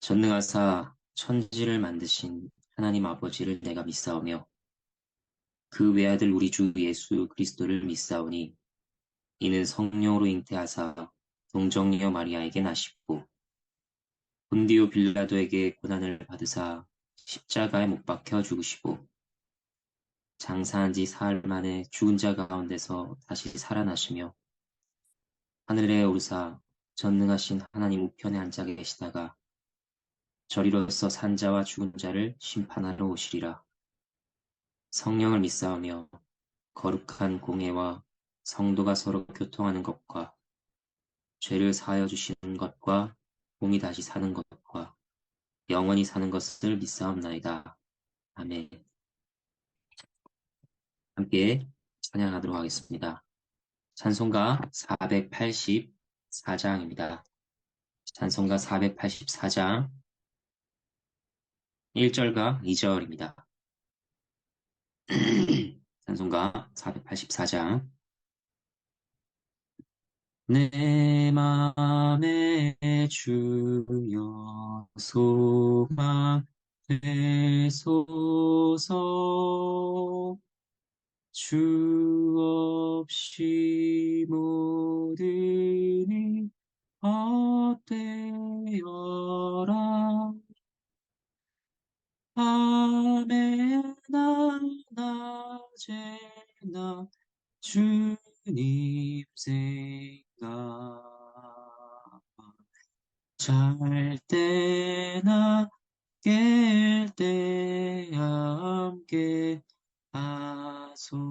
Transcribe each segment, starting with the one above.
전능하사 천지를 만드신 하나님 아버지를 내가 믿사오며 그 외아들 우리 주 예수 그리스도를 믿사오니 이는 성령으로 잉태하사 동정녀 마리아에게 나시고 본디오 빌라도에게 고난을 받으사 십자가에 못 박혀 죽으시고 장사한 지 사흘 만에 죽은 자 가운데서 다시 살아나시며 하늘에 오르사 전능하신 하나님 우편에 앉아 계시다가 저리로서 산자와 죽은 자를 심판하러 오시리라. 성령을 믿사오며 거룩한 공예와 성도가 서로 교통하는 것과 죄를 사하여 주시는 것과 몸이 다시 사는 것과 영원히 사는 것을 믿사옵나이다. 아멘. 함께 찬양하도록 하겠습니다. 찬송가 484장입니다. 찬송가 484장 1절과 2절입니다. 찬송가 484장 내 맘에 주여 소망 되소서 주 없이 모든 일 헛되어라 밤에나 낮에나 주님 생각 잘 때나 깰 때 함께 하소서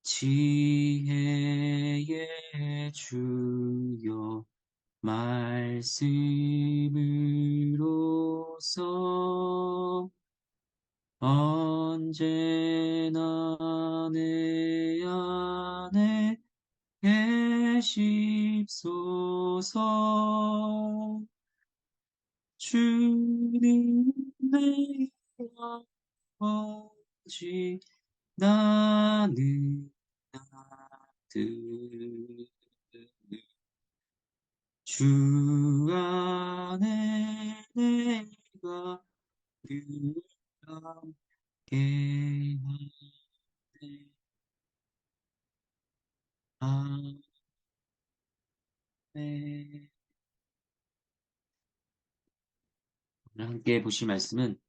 지혜의 주여 말씀으로써 언제나 내 안에 계십소서 주님 내 아버지 나는 아들 주 안에 내가 늘 함께 하네 아멘. 오늘 함께 보실 말씀은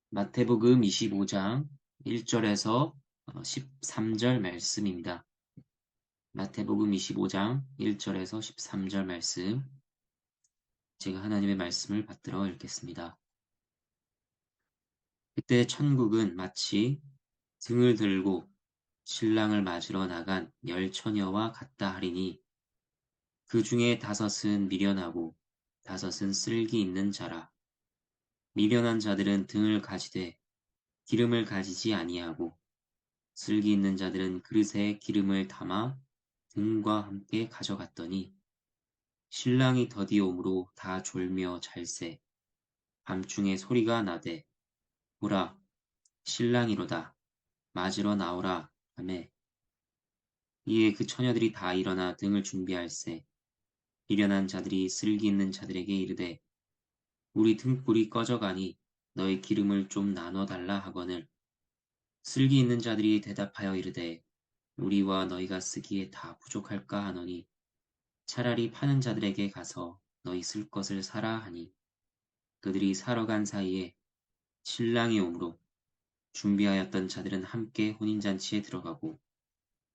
마태복음 25장 1절에서 13절 말씀입니다. 마태복음 25장 1절에서 13절 말씀. 제가 하나님의 말씀을 받들어 읽겠습니다. 그때 천국은 마치 등을 들고 신랑을 맞으러 나간 열 처녀와 같다 하리니 그 중에 다섯은 미련하고 다섯은 쓸기 있는 자라. 미련한 자들은 등을 가지되 기름을 가지지 아니하고 쓸기 있는 자들은 그릇에 기름을 담아 등과 함께 가져갔더니 신랑이 더디오므로 다 졸며 잘세 밤중에 소리가 나되 보라 신랑이로다 맞으러 나오라 하매 이에 그 처녀들이 다 일어나 등을 준비할세 미련한 자들이 쓸기 있는 자들에게 이르되 우리 등불이 꺼져가니 너의 기름을 좀 나눠 달라 하거늘 쓸기 있는 자들이 대답하여 이르되 우리와 너희가 쓰기에 다 부족할까 하노니 차라리 파는 자들에게 가서 너희 쓸 것을 사라 하니 그들이 사러 간 사이에 신랑이 오므로 준비하였던 자들은 함께 혼인잔치에 들어가고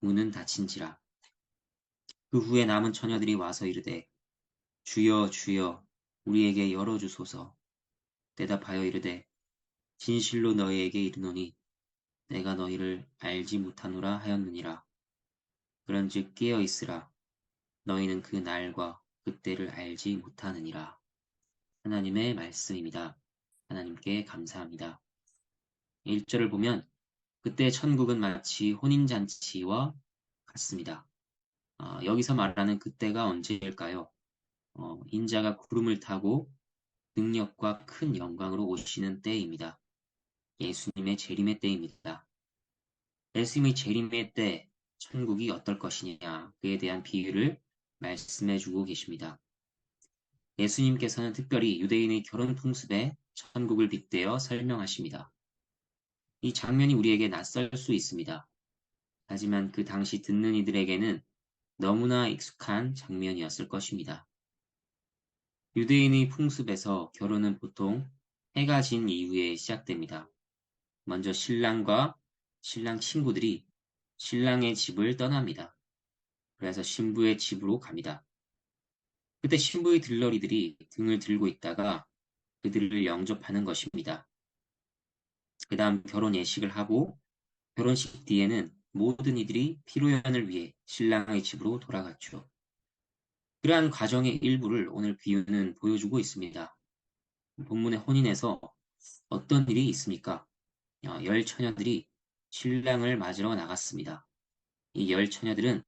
문은 닫힌지라. 그 후에 남은 처녀들이 와서 이르되 주여 주여 우리에게 열어주소서. 대답하여 이르되 진실로 너희에게 이르노니 내가 너희를 알지 못하노라 하였느니라. 그런즉 깨어 있으라. 너희는 그 날과 그때를 알지 못하느니라. 하나님의 말씀입니다. 하나님께 감사합니다. 1절을 보면 그때 천국은 마치 혼인잔치와 같습니다. 여기서 말하는 그때가 언제일까요? 인자가 구름을 타고 능력과 큰 영광으로 오시는 때입니다. 예수님의 재림의 때입니다. 예수님의 재림의 때 천국이 어떨 것이냐 그에 대한 비유를 말씀해 주고 계십니다. 예수님께서는 특별히 유대인의 결혼 풍습에 천국을 빗대어 설명하십니다. 이 장면이 우리에게 낯설 수 있습니다. 하지만 그 당시 듣는 이들에게는 너무나 익숙한 장면이었을 것입니다. 유대인의 풍습에서 결혼은 보통 해가 진 이후에 시작됩니다. 먼저 신랑과 신랑 친구들이 신랑의 집을 떠납니다. 그래서 신부의 집으로 갑니다. 그때 신부의 들러리들이 등을 들고 있다가 그들을 영접하는 것입니다. 그 다음 결혼 예식을 하고 결혼식 뒤에는 모든 이들이 피로연을 위해 신랑의 집으로 돌아갔죠. 그러한 과정의 일부를 오늘 비유는 보여주고 있습니다. 본문의 혼인에서 어떤 일이 있습니까? 열 처녀들이 신랑을 맞으러 나갔습니다. 이 열 처녀들은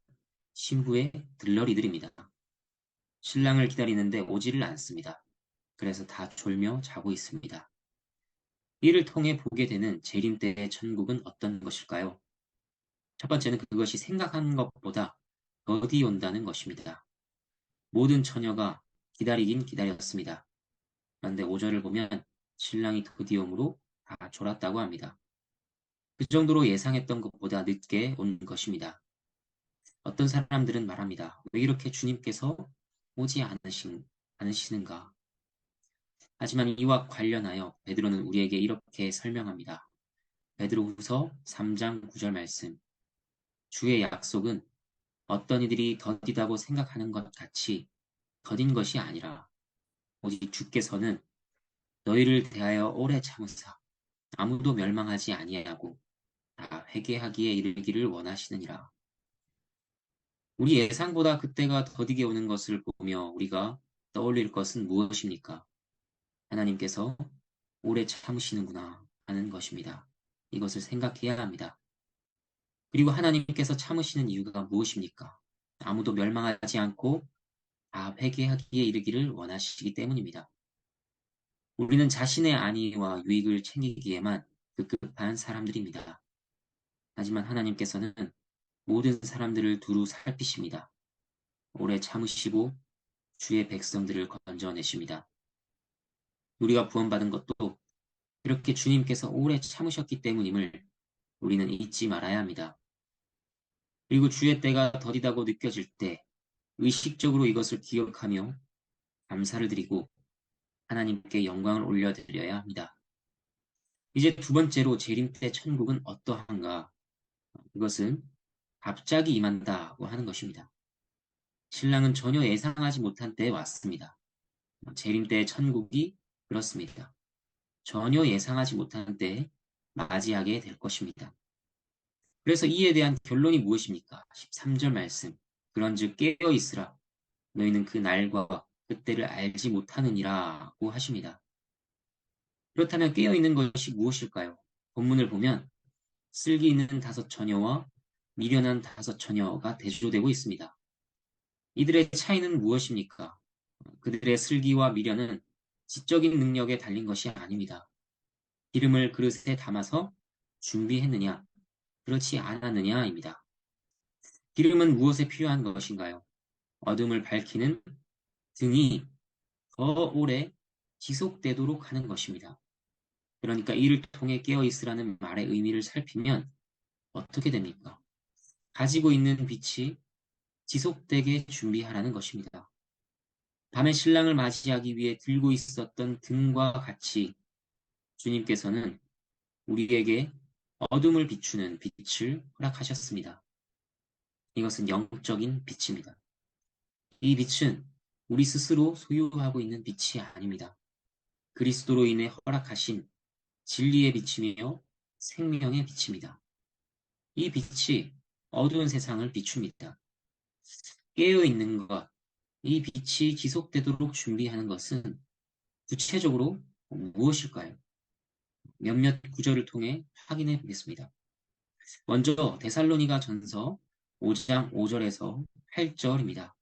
신부의 들러리들입니다. 신랑을 기다리는데 오지를 않습니다. 그래서 다 졸며 자고 있습니다. 이를 통해 보게 되는 재림 때의 천국은 어떤 것일까요? 첫 번째는 그것이 생각한 것보다 더디 온다는 것입니다. 모든 처녀가 기다리긴 기다렸습니다. 그런데 5절을 보면 신랑이 더디 오므로 다 졸았다고 합니다. 그 정도로 예상했던 것보다 늦게 온 것입니다. 어떤 사람들은 말합니다. 왜 이렇게 주님께서 오지 않으시는가? 하지만 이와 관련하여 베드로는 우리에게 이렇게 설명합니다. 베드로후서 3장 9절 말씀. 주의 약속은 어떤 이들이 더디다고 생각하는 것 같이 더딘 것이 아니라 오직 주께서는 너희를 대하여 오래 참으사 아무도 멸망하지 아니하고 다 회개하기에 이르기를 원하시느니라. 우리 예상보다 그때가 더디게 오는 것을 보며 우리가 떠올릴 것은 무엇입니까? 하나님께서 오래 참으시는구나 하는 것입니다. 이것을 생각해야 합니다. 그리고 하나님께서 참으시는 이유가 무엇입니까? 아무도 멸망하지 않고 다 회개하기에 이르기를 원하시기 때문입니다. 우리는 자신의 안위와 유익을 챙기기에만 급급한 사람들입니다. 하지만 하나님께서는 모든 사람들을 두루 살피십니다. 오래 참으시고 주의 백성들을 건져내십니다. 우리가 구원받은 것도 그렇게 주님께서 오래 참으셨기 때문임을 우리는 잊지 말아야 합니다. 그리고 주의 때가 더디다고 느껴질 때 의식적으로 이것을 기억하며 감사를 드리고 하나님께 영광을 올려드려야 합니다. 이제 두 번째로 재림 때 천국은 어떠한가? 그것은 갑자기 임한다고 하는 것입니다. 신랑은 전혀 예상하지 못한 때에 왔습니다. 재림 때의 천국이 그렇습니다. 전혀 예상하지 못한 때에 맞이하게 될 것입니다. 그래서 이에 대한 결론이 무엇입니까? 13절 말씀. 그런즉 깨어 있으라. 너희는 그 날과 그때를 알지 못하느니라고 하십니다. 그렇다면 깨어 있는 것이 무엇일까요? 본문을 보면 슬기 있는 다섯 처녀와 미련한 다섯 처녀가 대조되고 있습니다. 이들의 차이는 무엇입니까? 그들의 슬기와 미련은 지적인 능력에 달린 것이 아닙니다. 기름을 그릇에 담아서 준비했느냐, 그렇지 않았느냐입니다. 기름은 무엇에 필요한 것인가요? 어둠을 밝히는 등이 더 오래 지속되도록 하는 것입니다. 그러니까 이를 통해 깨어 있으라는 말의 의미를 살피면 어떻게 됩니까? 가지고 있는 빛이 지속되게 준비하라는 것입니다. 밤에 신랑을 맞이하기 위해 들고 있었던 등과 같이 주님께서는 우리에게 어둠을 비추는 빛을 허락하셨습니다. 이것은 영적인 빛입니다. 이 빛은 우리 스스로 소유하고 있는 빛이 아닙니다. 그리스도로 인해 허락하신 진리의 빛이며 생명의 빛입니다. 이 빛이 어두운 세상을 비춥니다. 깨어있는 것, 이 빛이 지속되도록 준비하는 것은 구체적으로 무엇일까요? 몇몇 구절을 통해 확인해 보겠습니다. 먼저 데살로니가 전서 5장 5절에서 8절입니다.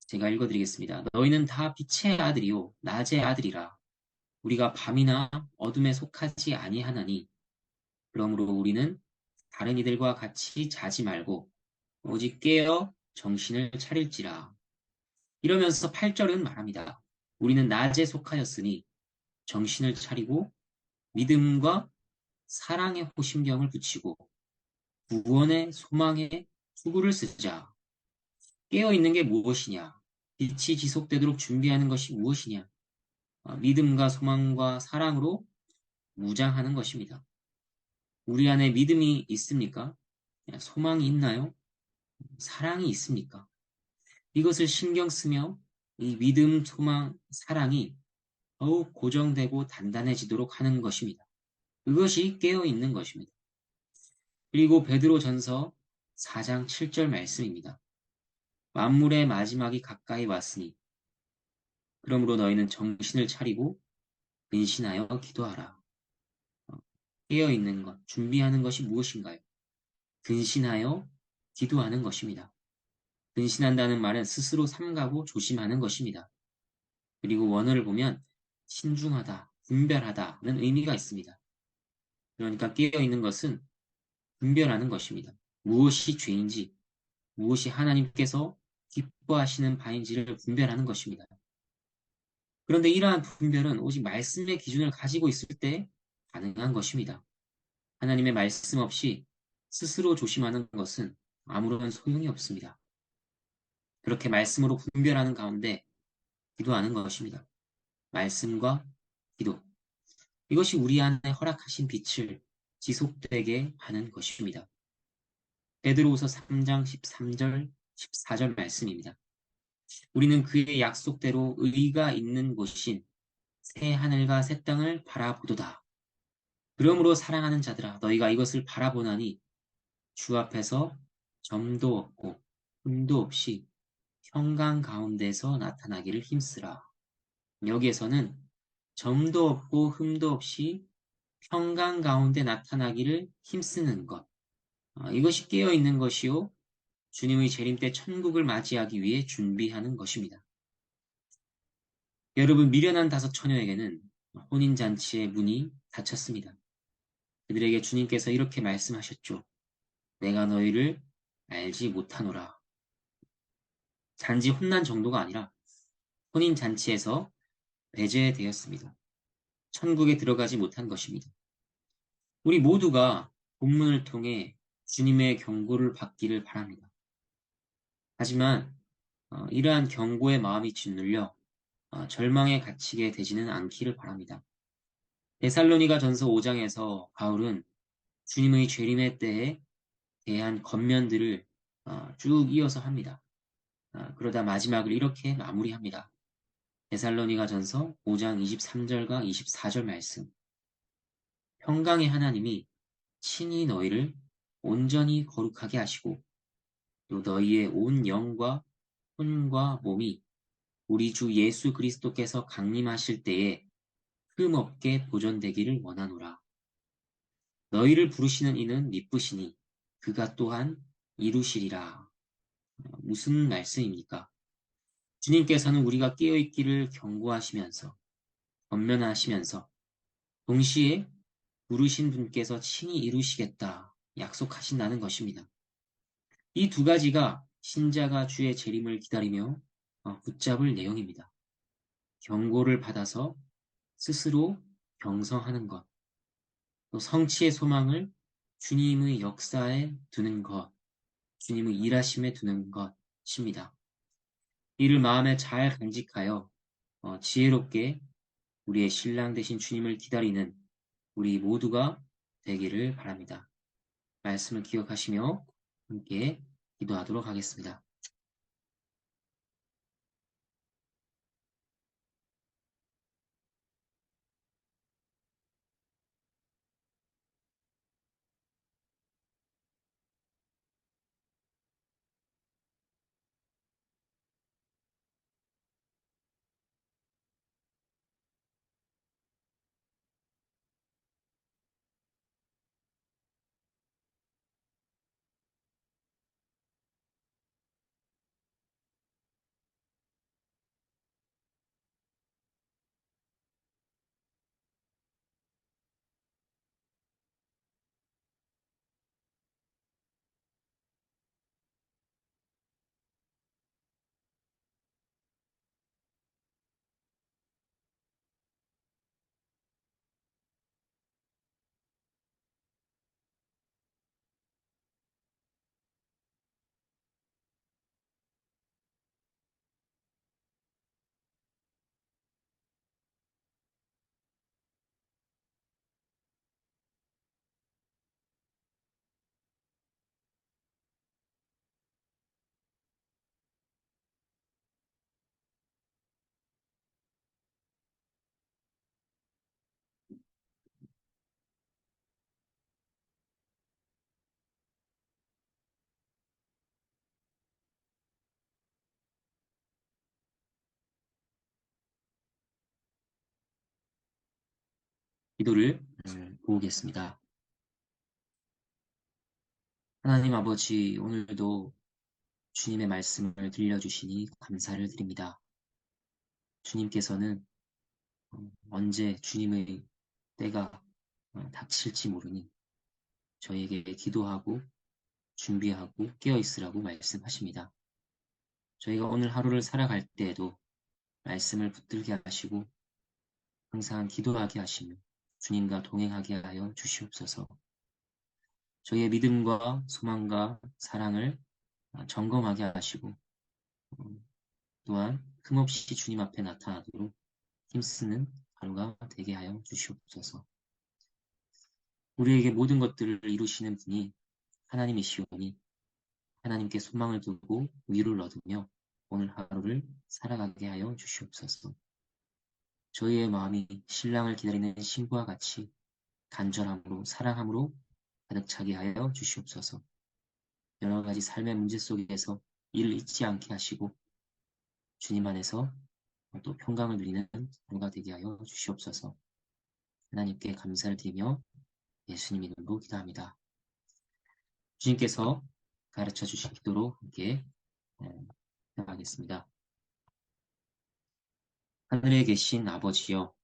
제가 읽어드리겠습니다. 너희는 다 빛의 아들이요 낮의 아들이라. 우리가 밤이나 어둠에 속하지 아니하나니 그러므로 우리는 다른 이들과 같이 자지 말고 오직 깨어 정신을 차릴지라. 이러면서 8절은 말합니다. 우리는 낮에 속하였으니 정신을 차리고 믿음과 사랑의 호심경을 붙이고 구원의 소망의 투구를 쓰자. 깨어있는 게 무엇이냐? 빛이 지속되도록 준비하는 것이 무엇이냐? 믿음과 소망과 사랑으로 무장하는 것입니다. 우리 안에 믿음이 있습니까? 소망이 있나요? 사랑이 있습니까? 이것을 신경 쓰며 이 믿음, 소망, 사랑이 더욱 고정되고 단단해지도록 하는 것입니다. 그것이 깨어 있는 것입니다. 그리고 베드로전서 4장 7절 말씀입니다. 만물의 마지막이 가까이 왔으니 그러므로 너희는 정신을 차리고 근신하여 기도하라. 깨어 있는 것, 준비하는 것이 무엇인가요? 근신하여 기도하는 것입니다. 근신한다는 말은 스스로 삼가고 조심하는 것입니다. 그리고 원어를 보면 신중하다, 분별하다는 의미가 있습니다. 그러니까 깨어 있는 것은 분별하는 것입니다. 무엇이 죄인지, 무엇이 하나님께서 기뻐하시는 바인지를 분별하는 것입니다. 그런데 이러한 분별은 오직 말씀의 기준을 가지고 있을 때 가능한 것입니다. 하나님의 말씀 없이 스스로 조심하는 것은 아무런 소용이 없습니다. 그렇게 말씀으로 분별하는 가운데 기도하는 것입니다. 말씀과 기도. 이것이 우리 안에 허락하신 빛을 지속되게 하는 것입니다. 베드로후서 3장 13절, 14절 말씀입니다. 우리는 그의 약속대로 의가 있는 곳인 새 하늘과 새 땅을 바라보도다. 그러므로 사랑하는 자들아 너희가 이것을 바라보나니 주 앞에서 점도 없고 흠도 없이 평강 가운데서 나타나기를 힘쓰라. 여기에서는 점도 없고 흠도 없이 평강 가운데 나타나기를 힘쓰는 것. 이것이 깨어있는 것이요. 주님의 재림 때 천국을 맞이하기 위해 준비하는 것입니다. 여러분, 미련한 다섯 처녀에게는 혼인잔치의 문이 닫혔습니다. 그들에게 주님께서 이렇게 말씀하셨죠. 내가 너희를 알지 못하노라. 단지 혼난 정도가 아니라 혼인잔치에서 배제되었습니다. 천국에 들어가지 못한 것입니다. 우리 모두가 본문을 통해 주님의 경고를 받기를 바랍니다. 하지만 이러한 경고의 마음이 짓눌려 절망에 갇히게 되지는 않기를 바랍니다. 데살로니가 전서 5장에서 바울은 주님의 재림의 때에 대한 권면들을 쭉 이어서 합니다. 그러다 마지막을 이렇게 마무리합니다. 데살로니가 전서 5장 23절과 24절 말씀. 평강의 하나님이 친히 너희를 온전히 거룩하게 하시고 또 너희의 온 영과 혼과 몸이 우리 주 예수 그리스도께서 강림하실 때에 흠없게 보존되기를 원하노라. 너희를 부르시는 이는 미쁘시니 그가 또한 이루시리라. 무슨 말씀입니까? 주님께서는 우리가 깨어있기를 경고하시면서 권면하시면서 동시에 부르신 분께서 친히 이루시겠다 약속하신다는 것입니다. 이 두 가지가 신자가 주의 재림을 기다리며 붙잡을 내용입니다. 경고를 받아서 스스로 경성하는 것, 또 성취의 소망을 주님의 역사에 두는 것, 주님의 일하심에 두는 것입니다. 이를 마음에 잘 간직하여 지혜롭게 우리의 신랑 되신 주님을 기다리는 우리 모두가 되기를 바랍니다. 말씀을 기억하시며 함께 기도하도록 하겠습니다. 기도를 보겠습니다. 하나님 아버지, 오늘도 주님의 말씀을 들려주시니 감사를 드립니다. 주님께서는 언제 주님의 때가 닥칠지 모르니 저희에게 기도하고 준비하고 깨어있으라고 말씀하십니다. 저희가 오늘 하루를 살아갈 때에도 말씀을 붙들게 하시고 항상 기도하게 하시며 주님과 동행하게 하여 주시옵소서. 저희의 믿음과 소망과 사랑을 점검하게 하시고 또한 흠없이 주님 앞에 나타나도록 힘쓰는 하루가 되게 하여 주시옵소서. 우리에게 모든 것들을 이루시는 분이 하나님이시오니 하나님께 소망을 두고 위로를 얻으며 오늘 하루를 살아가게 하여 주시옵소서. 저희의 마음이 신랑을 기다리는 신부와 같이 간절함으로 사랑함으로 가득 차게 하여 주시옵소서. 여러 가지 삶의 문제 속에서 이를 잊지 않게 하시고 주님 안에서 또 평강을 누리는 하루가 되게 하여 주시옵소서. 하나님께 감사를 드리며 예수님 이름으로 기도합니다. 주님께서 가르쳐 주신 기도로 함께 나가겠습니다. 하늘에 계신 아버지여,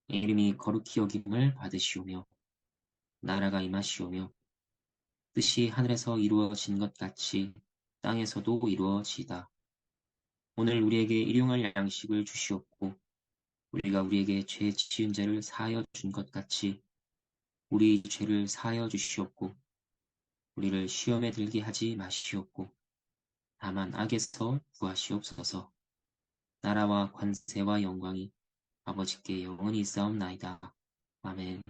이름이 거룩히 여김을 받으시오며 나라가 임하시오며 뜻이 하늘에서 이루어진 것 같이 땅에서도 이루어지이다. 오늘 우리에게 일용할 양식을 주시옵고 우리가 우리에게 죄 지은 죄를 사하여 준 것 같이 우리 죄를 사하여 주시옵고 우리를 시험에 들게 하지 마시옵고 다만 악에서 구하시옵소서. 나라와 관세와 영광이 아버지께 영원히 있사옵나이다. 아멘.